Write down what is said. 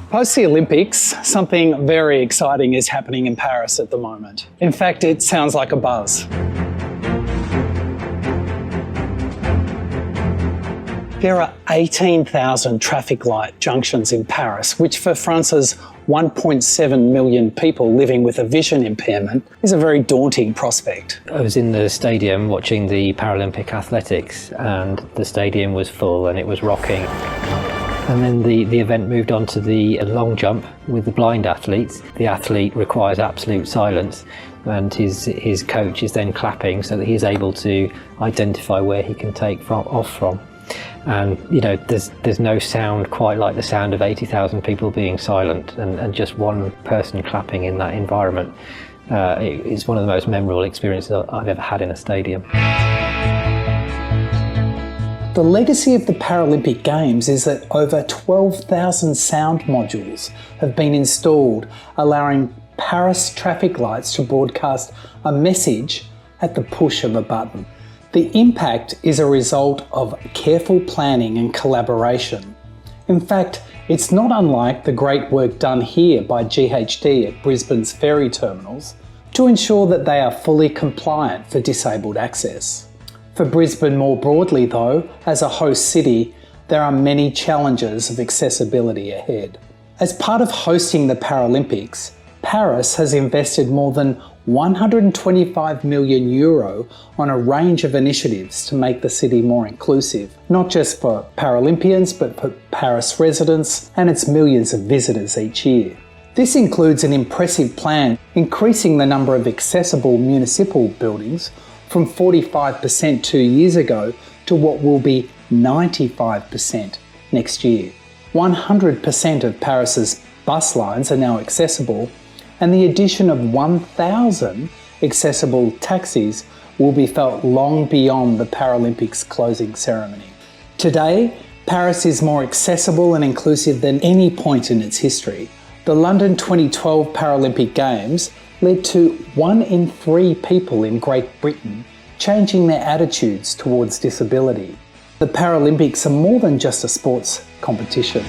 Post the Olympics, something very exciting is happening in Paris at the moment. In fact, it sounds like a buzz. There are 18,000 traffic light junctions in Paris, which for France's 1.7 million people living with a vision impairment is a very daunting prospect. I was in the stadium watching the Paralympic athletics, and the stadium was full and it was rocking. And then the event moved on to the long jump with the blind athletes. The athlete requires absolute silence, and his coach is then clapping so that he's able to identify where he can take off from. And you know, there's no sound quite like the sound of 80,000 people being silent and just one person clapping in that environment. It's one of the most memorable experiences I've ever had in a stadium. The legacy of the Paralympic Games is that over 12,000 sound modules have been installed, allowing Paris traffic lights to broadcast a message at the push of a button. The impact is a result of careful planning and collaboration. In fact, it's not unlike the great work done here by GHD at Brisbane's ferry terminals to ensure that they are fully compliant for disabled access. For Brisbane more broadly though, as a host city, there are many challenges of accessibility ahead. As part of hosting the Paralympics, Paris has invested more than €125 million on a range of initiatives to make the city more inclusive, not just for Paralympians, but for Paris residents and its millions of visitors each year. This includes an impressive plan increasing the number of accessible municipal buildings from 45% 2 years ago to what will be 95% next year. 100% of Paris's bus lines are now accessible, and the addition of 1,000 accessible taxis will be felt long beyond the Paralympics closing ceremony. Today, Paris is more accessible and inclusive than any point in its history. The London 2012 Paralympic Games led to 1 in 3 people in Great Britain changing their attitudes towards disability. The Paralympics are more than just a sports competition.